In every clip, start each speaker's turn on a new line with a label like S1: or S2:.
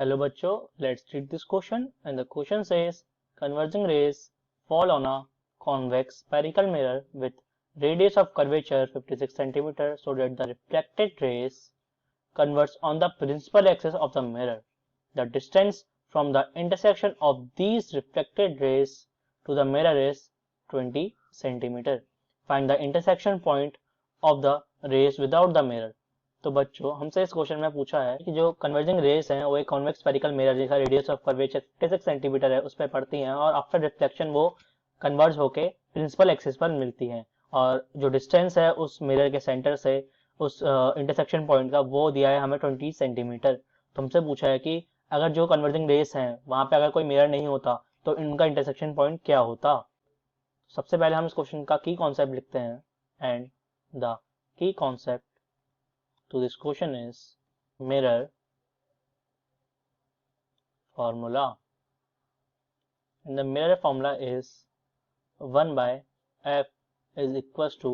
S1: Hello बच्चों, let's read this question and the question says converging rays fall on a convex spherical mirror with radius of curvature 56 cm so that the reflected rays converge on the principal axis of the mirror. The distance from the intersection of these reflected rays to the mirror is 20 cm. Find the intersection point of the rays without the mirror. तो बच्चों हमसे इस question में पूछा है कि जो converging race हैं वो एक कॉन्वेक्स स्फेरिकल मिरर जिसका रेडियस ऑफ कर्वेचर 56 सेंटीमीटर है उस पर पड़ती हैं और आफ्टर रिफ्लेक्शन वो कन्वर्ज होके प्रिंसिपल एक्सिस पर मिलती हैं और जो डिस्टेंस है उस मिरर के सेंटर से उस इंटरसेक्शन पॉइंट का वो दिया है हमें 20 सेंटीमीटर। तो हमसे पूछा है कि अगर जो कन्वर्जिंग रेस हैं वहां पे अगर कोई मिरर नहीं होता तो इनका इंटरसेक्शन पॉइंट क्या होता। सबसे पहले हम इस क्वेश्चन का की कॉन्सेप्ट लिखते हैं and the key concept to this question is mirror formula, and the mirror formula is 1 by f is equals to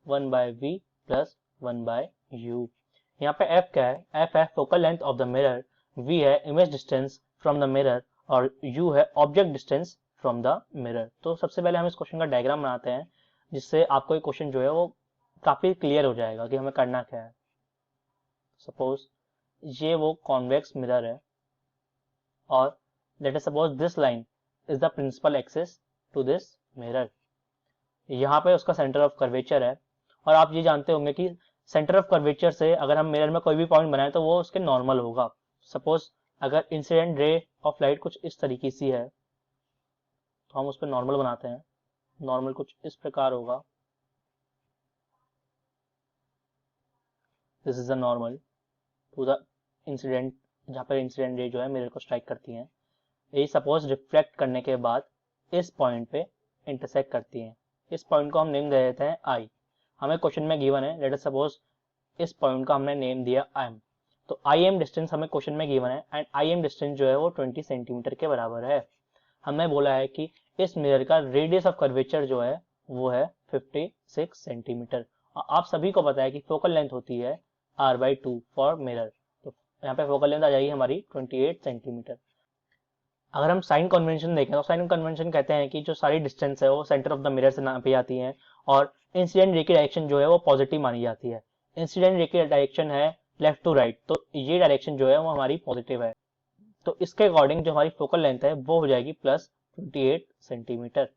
S1: 1 by v plus 1 by u। यहाँ पे f क्या है? f है focal length of the mirror, v है image distance from the mirror और u है object distance from the mirror। तो सबसे पहले हम इस क्वेश्चन का डायग्राम बनाते हैं जिससे आपको ये क्वेश्चन जो है वो काफी क्लियर हो जाएगा कि हमें करना क्या है। सपोज ये वो कॉन्वेक्स मिरर है और let us suppose this line is the principal axis to this mirror. यहाँ पे उसका सेंटर ऑफ कर्वेचर है और आप ये जानते होंगे कि सेंटर ऑफ कर्वेचर से अगर हम मिरर में कोई भी पॉइंट बनाए तो वो उसके नॉर्मल होगा। सपोज अगर इंसिडेंट रे ऑफ लाइट कुछ इस तरीके से है तो हम उस पर नॉर्मल बनाते हैं। नॉर्मल कुछ इस प्रकार होगा, this is the normal to the incident, जहाँ पर इंसिडेंट रे जो है मिरर को स्ट्राइक करती है। ये सपोज रिफ्लेक्ट करने के बाद इस पॉइंट पे इंटरसेक्ट करती है। इस पॉइंट को हम नेम दे देते हैं आई। हमें क्वेश्चन में गिवन है, लेट अस सपोज इस पॉइंट का हमने नेम दिया आई एम। तो आई एम डिस्टेंस हमें क्वेश्चन में गिवन है एंड आई एम डिस्टेंस जो है वो 20 सेंटीमीटर के बराबर है। हमने बोला है कि इस मिरर का रेडियस ऑफ कर्वेचर जो है वो है 56 सेंटीमीटर और आप सभी को पता है कि फोकल लेंथ होती है r/2 फॉर मिरर। तो यहाँ पे फोकल लेंथ आ जाएगी हमारी 28 सेंटीमीटर। अगर हम साइन कन्वेंशन देखें तो साइन कन्वेंशन कहते हैं कि जो सारी डिस्टेंस है वो सेंटर ऑफ द मिरर से नापी जाती है और इंसिडेंट रे की डायरेक्शन जो है वो पॉजिटिव मानी जाती है। इंसिडेंट रे की डायरेक्शन है लेफ्ट टू राइट, तो ये डायरेक्शन जो है वो हमारी पॉजिटिव है। तो इसके अकॉर्डिंग जो हमारी फोकल लेंथ है वो हो जाएगी प्लस 28 सेंटीमीटर।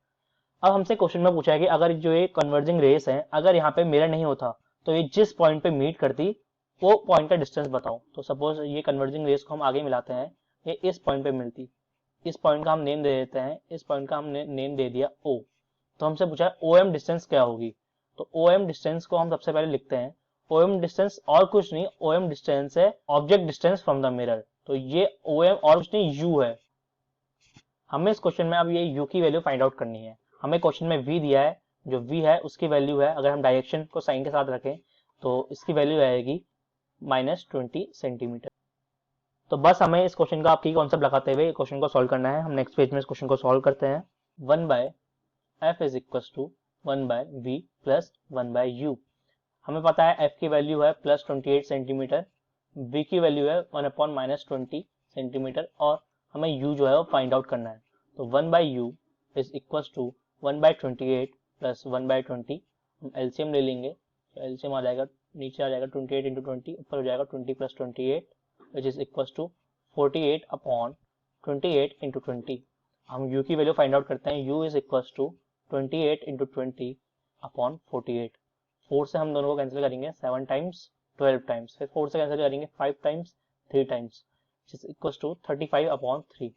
S1: अब हमसे क्वेश्चन में पूछा है कि अगर जो ये कन्वर्जिंग रेस है अगर यहाँ पे मिरर नहीं होता तो ये जिस पॉइंट पे मीट करती वो पॉइंट का डिस्टेंस बताओ। तो सपोज ये कन्वर्जिंग रेस को हम आगे मिलाते हैं, ये इस पॉइंट पे मिलती, इस पॉइंट का हम नेम दे देते हैं, इस पॉइंट का हमने नेम दे दिया ओ। तो हमसे पूछा है ओ एम डिस्टेंस क्या होगी। तो ओ एम डिस्टेंस को हम सबसे पहले लिखते हैं, ओ एम डिस्टेंस और कुछ नहीं, ओ एम डिस्टेंस है object distance from the mirror. तो ये ओ एम और कुछ नहीं यू है। हमें इस क्वेश्चन में अब ये u की वैल्यू फाइंड आउट करनी है। हमें क्वेश्चन में v दिया है, जो v है उसकी वैल्यू है, अगर हम डायरेक्शन को साइन के साथ रखें तो इसकी वैल्यू आएगी -20 सेंटीमीटर। तो बस हमें इस क्वेश्चन का आपकी कॉन्सेप्ट लगाते हुए क्वेश्चन को सॉल्व करना है। हम नेक्स्ट पेज में इस क्वेश्चन को सॉल्व करते हैं। 1 by f is equal to 1 by v plus 1 by u. हमें पता है f की वैल्यू है +28 सेंटीमीटर, v की वैल्यू है 1/-20 सेंटीमीटर और हमें u जो है वो फाइंड आउट करना है। तो 1 by u is equal to 1/28 plus 1/20। हम एलसीएम ले लेंगे तो एलसीएम आ जाएगा, नीचे आ जाएगा 28 इंटू 20, ऊपर हो जाएगा 20 + 28 which is equal to 48/28 into 20। हम u की वैल्यू फाइंड आउट करते हैं, u is equal to 28 into 20/48। 4 से हम दोनों को कैंसिल करेंगे 7 टाइम्स 12 टाइम्स, फिर 4 से कैंसिल करेंगे 5 times 3 times is equal to 35/3।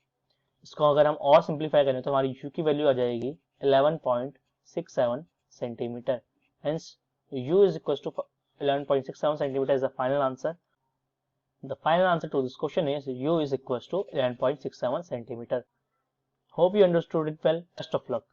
S1: इसको अगर हम और सिंप्लीफाई करें तो हमारी u की वैल्यू आ जाएगी 11.67 centimetre. Hence u is equals to 11.67 centimeter is the final answer. The final answer to this question is u is equals to 11.67 centimeter. Hope you understood it well. Best of luck.